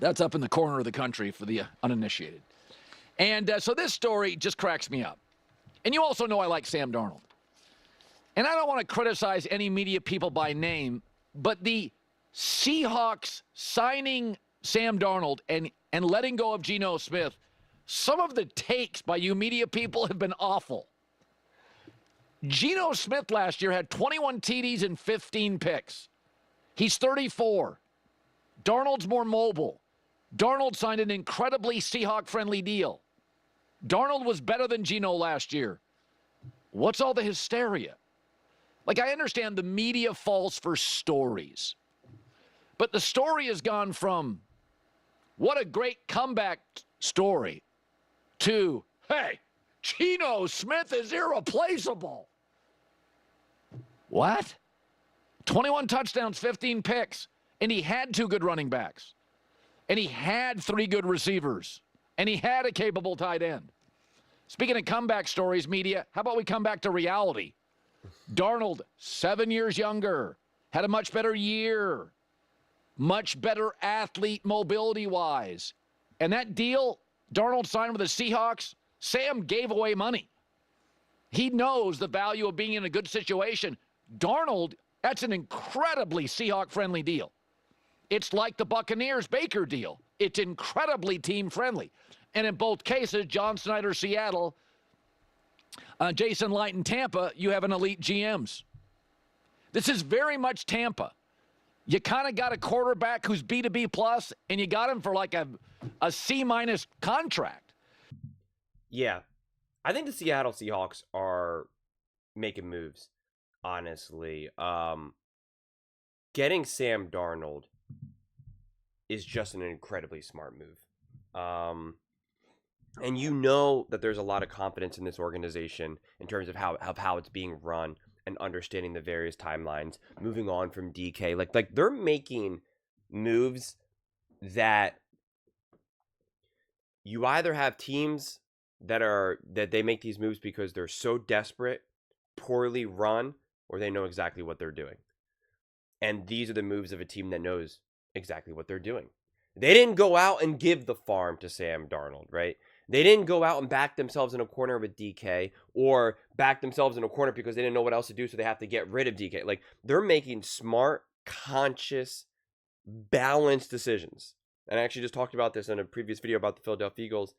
That's up in the corner of the country for the uninitiated. And so this story just cracks me up. And you also know I like Sam Darnold. And I don't want to criticize any media people by name, but the Seahawks signing Sam Darnold and letting go of Geno Smith, some of the takes by you media people have been awful. Geno Smith last year had 21 TDs and 15 picks. He's 34. Darnold's more mobile. Darnold signed an incredibly Seahawk-friendly deal. Darnold was better than Geno last year. What's all the hysteria? Like, I understand the media falls for stories. But the story has gone from, what a great comeback story, to, hey, Geno Smith is irreplaceable. What? 21 touchdowns, 15 picks. And he had 2 good running backs. And he had 3 good receivers. And he had a capable tight end. Speaking of comeback stories, media, how about we come back to reality? Darnold, 7 years younger, had a much better year, much better athlete mobility-wise. And that deal Darnold signed with the Seahawks, Sam gave away money. He knows the value of being in a good situation. Darnold, that's an incredibly Seahawk-friendly deal. It's like the Buccaneers-Baker deal. It's incredibly team-friendly. And in both cases, John Snyder, Seattle, Jason Light in Tampa, you have an elite GMs. This is very much Tampa. You kind of got a quarterback who's B to B plus, and you got him for like a C minus contract. Yeah. I think the Seattle Seahawks are making moves, honestly. Getting Sam Darnold is just an incredibly smart move. And you know that there's a lot of confidence in this organization in terms of how it's being run and understanding the various timelines, moving on from DK. Like they're making moves that you either have teams that they make these moves because they're so desperate, poorly run, or they know exactly what they're doing. And these are the moves of a team that knows exactly what they're doing. They didn't go out and give the farm to Sam Darnold, right? They didn't go out and back themselves in a corner with DK or back themselves in a corner because they didn't know what else to do, so they have to get rid of DK. Like, they're making smart, conscious, balanced decisions. And I actually just talked about this in a previous video about the Philadelphia Eagles,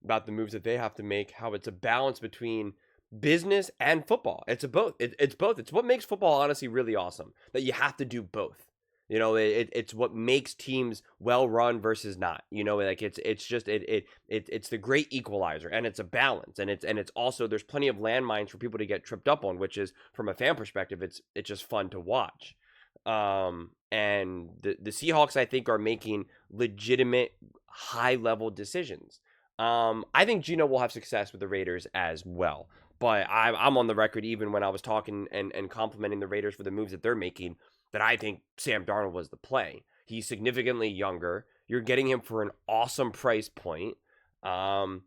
about the moves that they have to make, how it's a balance between business and football. It's both. It's both. It's what makes football honestly really awesome, that you have to do both. You know, it's what makes teams well run versus not. You know, like it's the great equalizer, and it's a balance, and it's also, there's plenty of landmines for people to get tripped up on, which is, from a fan perspective, it's just fun to watch. And the Seahawks, I think, are making legitimate high level decisions. I think Geno will have success with the Raiders as well, but I'm on the record, even when I was talking and complimenting the Raiders for the moves that they're making, that I think Sam Darnold was the play. He's significantly younger. You're getting him for an awesome price point. And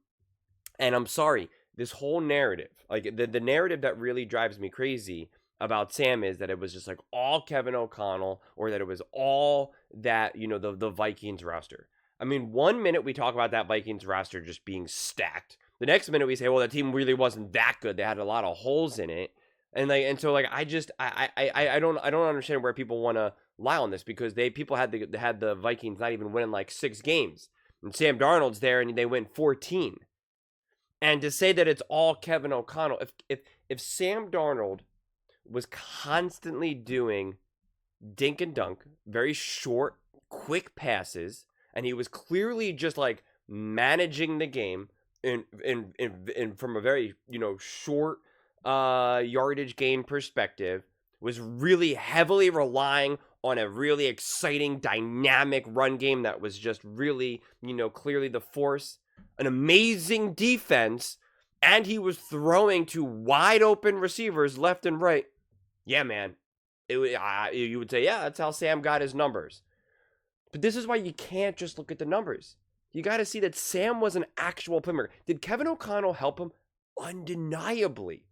I'm sorry, this whole narrative, like the narrative that really drives me crazy about Sam is that it was just like all Kevin O'Connell, or that it was all that, you know, the Vikings roster. I mean, 1 minute we talk about that Vikings roster just being stacked. The next minute we say, well, the team really wasn't that good. They had a lot of holes in it. And so I don't understand where people want to lie on this, because people had the Vikings not even winning like 6 games, and Sam Darnold's there and they win 14. And to say that it's all Kevin O'Connell, if Sam Darnold was constantly doing dink and dunk, very short, quick passes, and he was clearly just like managing the game in from a very, you know, short yardage gain perspective, was really heavily relying on a really exciting, dynamic run game that was just really, you know, clearly the force, an amazing defense, and he was throwing to wide open receivers left and right. Yeah, man, you would say, yeah, that's how Sam got his numbers. But this is why you can't just look at the numbers. You got to see that Sam was an actual playmaker. Did Kevin O'Connell help him? Undeniably.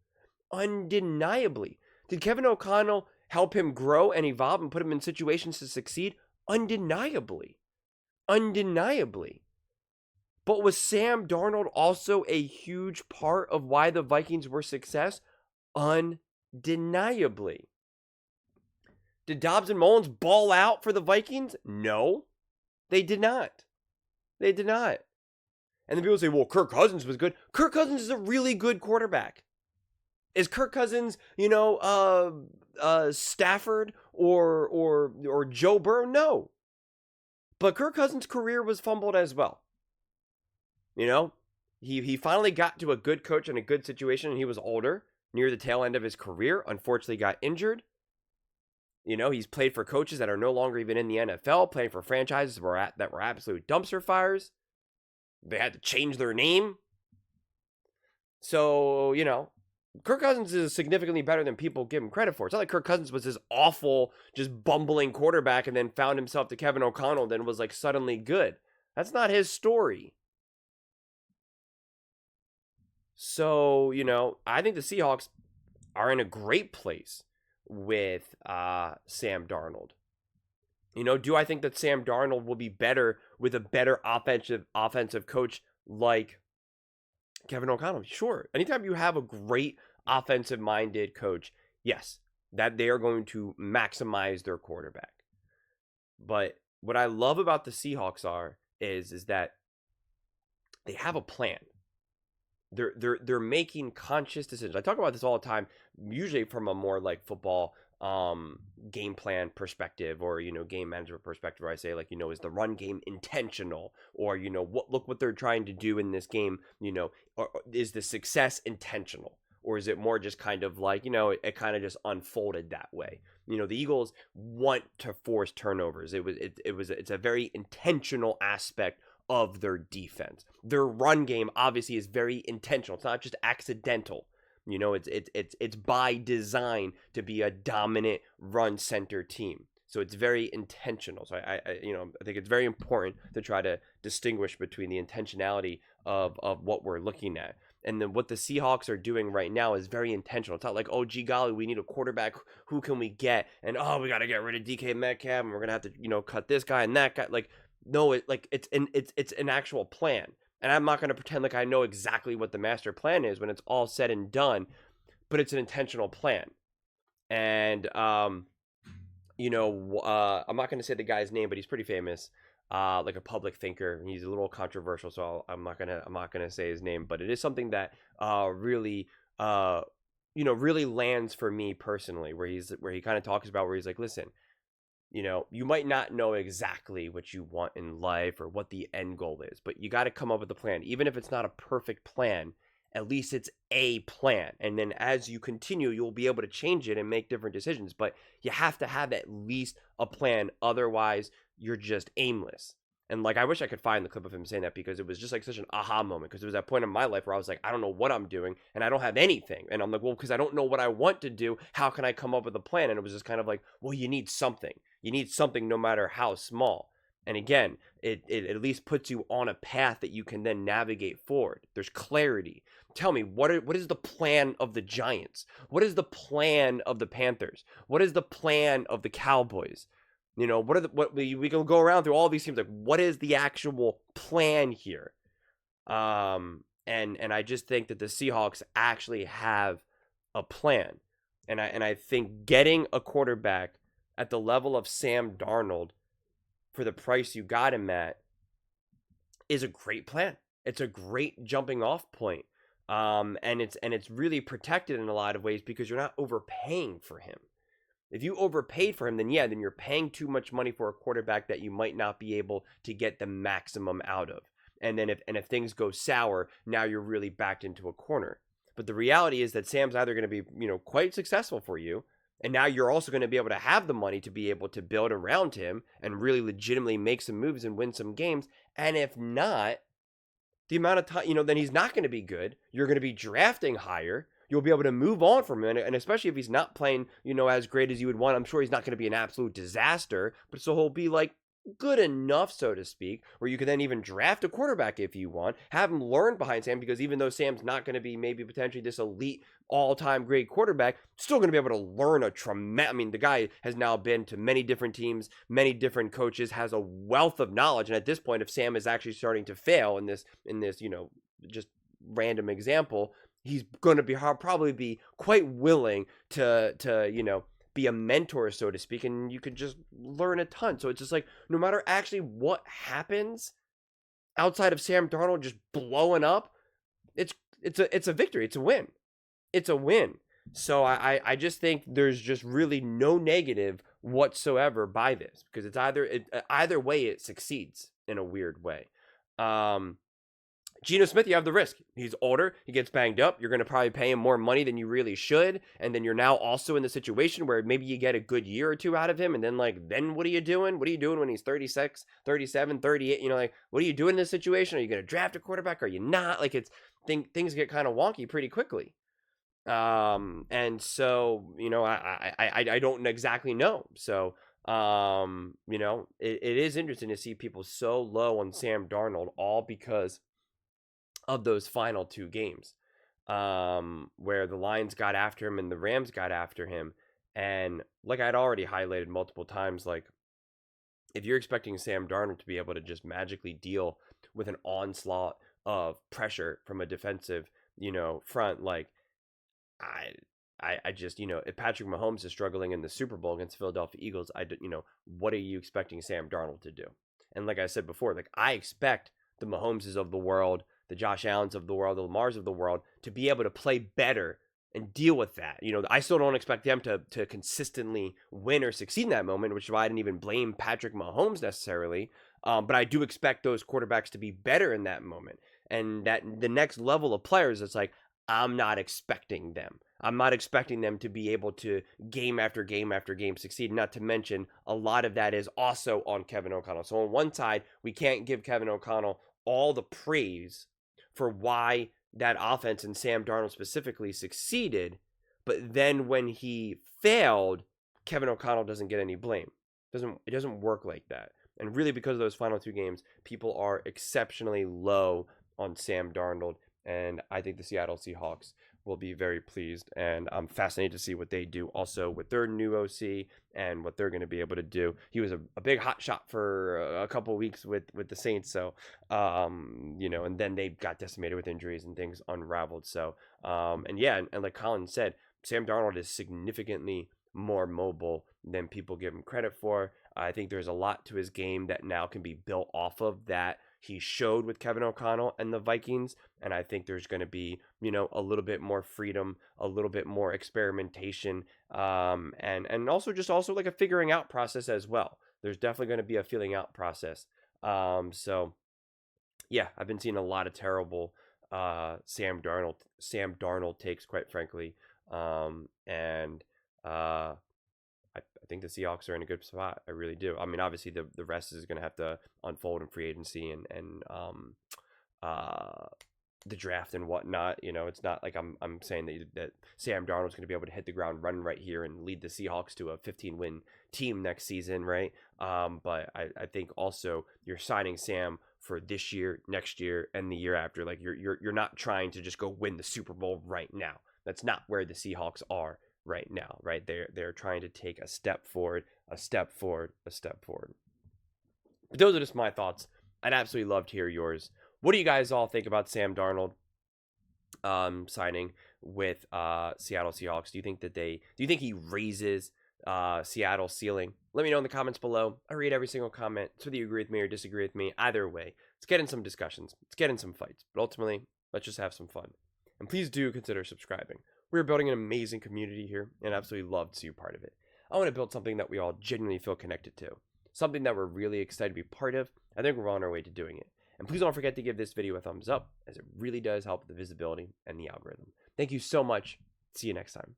Did Kevin O'Connell help him grow and evolve and put him in situations to succeed? Undeniably. undeniably. But was Sam Darnold also a huge part of why the Vikings were success? Undeniably. Did Dobbs and Mullins ball out for the Vikings? No, they did not. They did not. And then people say, well, Kirk Cousins was good. Kirk Cousins is a really good quarterback. Is Kirk Cousins, Stafford or Joe Burrow? No. But Kirk Cousins' career was fumbled as well. He finally got to a good coach in a good situation, and he was older, near the tail end of his career. Unfortunately, got injured. He's played for coaches that are no longer even in the NFL, playing for franchises that were absolute dumpster fires. They had to change their name. So, Kirk Cousins is significantly better than people give him credit for. It's not like Kirk Cousins was this awful, just bumbling quarterback and then found himself to Kevin O'Connell and was like suddenly good. That's not his story. So, I think the Seahawks are in a great place with Sam Darnold. Do I think that Sam Darnold will be better with a better offensive coach like Kevin O'Connell? Sure. Anytime you have a great offensive-minded coach, yes, that they are going to maximize their quarterback. But what I love about the Seahawks is that they have a plan. They're making conscious decisions. I talk about this all the time, usually from a more like football game plan perspective or game management perspective, where I say like, is the run game intentional, or look what they're trying to do in this game, or is the success intentional, or is it more just kind of like it kind of just unfolded that way? The Eagles want to force turnovers. It's a very intentional aspect of their defense. Their run game obviously is very intentional. It's not just accidental. It's by design to be a dominant run center team. So it's very intentional. So I think it's very important to try to distinguish between the intentionality of what we're looking at. And then what the Seahawks are doing right now is very intentional. It's not like, oh, gee golly, we need a quarterback. Who can we get? And we got to get rid of DK Metcalf, and we're gonna have to cut this guy and that guy. Like, no, it's an actual plan. And I'm not going to pretend like I know exactly what the master plan is when it's all said and done, but it's an intentional plan. And I'm not going to say the guy's name, but he's pretty famous, like a public thinker. He's a little controversial, so I'm not gonna say his name, but it is something that really lands for me personally, where he kind of talks about where he's like, listen. You might not know exactly what you want in life or what the end goal is, but you got to come up with a plan. Even if it's not a perfect plan, at least it's a plan. And then as you continue, you'll be able to change it and make different decisions. But you have to have at least a plan. Otherwise, you're just aimless. And like, I wish I could find the clip of him saying that, because it was just like such an aha moment, because it was that point in my life where I was like, I don't know what I'm doing and I don't have anything. And I'm like, well, because I don't know what I want to do, how can I come up with a plan? And it was just kind of like, well, you need something. You need something no matter how small. And again, it at least puts you on a path that you can then navigate forward. There's clarity. Tell me, what is the plan of the Giants? What is the plan of the Panthers? What is the plan of the Cowboys? We can go around through all these teams. Like, what is the actual plan here? And I just think that the Seahawks actually have a plan. And I think getting a quarterback at the level of Sam Darnold for the price you got him at is a great plan. It's a great jumping off point. And it's really protected in a lot of ways, because you're not overpaying for him. If you overpaid for him, then you're paying too much money for a quarterback that you might not be able to get the maximum out of. And then if things go sour, now you're really backed into a corner. But the reality is that Sam's either going to be, quite successful for you, and now you're also going to be able to have the money to be able to build around him and really legitimately make some moves and win some games. And if not, the amount of time, then he's not going to be good. You're going to be drafting higher. You'll be able to move on from him. And especially if he's not playing, as great as you would want, I'm sure he's not going to be an absolute disaster. But so he'll be like, good enough, so to speak, where you could then even draft a quarterback if you want, have him learn behind Sam, because even though Sam's not going to be maybe potentially this elite all-time great quarterback, still going to be able to learn a tremendous, I mean, the guy has now been to many different teams, many different coaches, has a wealth of knowledge. And at this point, if Sam is actually starting to fail in this, just random example, he's going to be probably be quite willing to be a mentor, so to speak, and you could just learn a ton. So it's just like, no matter actually what happens outside of Sam Darnold just blowing up, it's a victory. It's a win. It's a win. So I just think there's just really no negative whatsoever by this, because it's either way it succeeds in a weird way. Geno Smith, you have the risk. He's older. He gets banged up. You're going to probably pay him more money than you really should. And then you're now also in the situation where maybe you get a good year or two out of him. And then, then what are you doing? What are you doing when he's 36, 37, 38? What are you doing in this situation? Are you going to draft a quarterback? Are you not? Things get kind of wonky pretty quickly. And so, I don't exactly know. So, it is interesting to see people so low on Sam Darnold, all because of those final two games, where the Lions got after him and the Rams got after him. And like I'd already highlighted multiple times, if you're expecting Sam Darnold to be able to just magically deal with an onslaught of pressure from a defensive, front, I just, if Patrick Mahomes is struggling in the Super Bowl against Philadelphia Eagles, what are you expecting Sam Darnold to do? And like I said before, I expect the Mahomeses of the world, the Josh Allens of the world, the Lamars of the world, to be able to play better and deal with that. I still don't expect them to consistently win or succeed in that moment, which is why I didn't even blame Patrick Mahomes necessarily. But I do expect those quarterbacks to be better in that moment. And that the next level of players, it's I'm not expecting them. I'm not expecting them to be able to game after game after game succeed. Not to mention, a lot of that is also on Kevin O'Connell. So on one side, we can't give Kevin O'Connell all the praise for why that offense and Sam Darnold specifically succeeded, but then when he failed, Kevin O'Connell doesn't get any blame. It doesn't work like that. And really, because of those final two games, people are exceptionally low on Sam Darnold, and I think the Seattle Seahawks will be very pleased, and I'm fascinated to see what they do also with their new OC and what they're going to be able to do. He was a big hot shot for a couple of weeks with the Saints, so and then they got decimated with injuries and things unraveled. So and like Colin said, Sam Darnold is significantly more mobile than people give him credit for. I think there's a lot to his game that now can be built off of that he showed with Kevin O'Connell and the Vikings. And I think there's going to be, a little bit more freedom, a little bit more experimentation, and also like a figuring out process as well. There's definitely going to be a feeling out process. So yeah, I've been seeing a lot of terrible Sam Darnold takes, quite frankly. I think the Seahawks are in a good spot. I really do. I mean, obviously the rest is going to have to unfold in free agency and the draft and whatnot. It's not like I'm saying that Sam Darnold's going to be able to hit the ground running right here and lead the Seahawks to a 15-win team next season, right? But I think also you're signing Sam for this year, next year, and the year after. You're not trying to just go win the Super Bowl right now. That's not where the Seahawks are right now, right? They're trying to take a step forward, a step forward, a step forward. But those are just my thoughts. I'd absolutely love to hear yours. What do you guys all think about Sam Darnold signing with Seattle Seahawks? Do you think he raises Seattle's ceiling? Let me know in the comments below. I read every single comment. So whether you agree with me or disagree with me, either way, let's get in some discussions. Let's get in some fights. But ultimately, let's just have some fun. And please do consider subscribing. We're building an amazing community here, and I absolutely love to see you part of it. I want to build something that we all genuinely feel connected to, something that we're really excited to be part of. I think we're on our way to doing it. And please don't forget to give this video a thumbs up, as it really does help the visibility and the algorithm. Thank you so much. See you next time.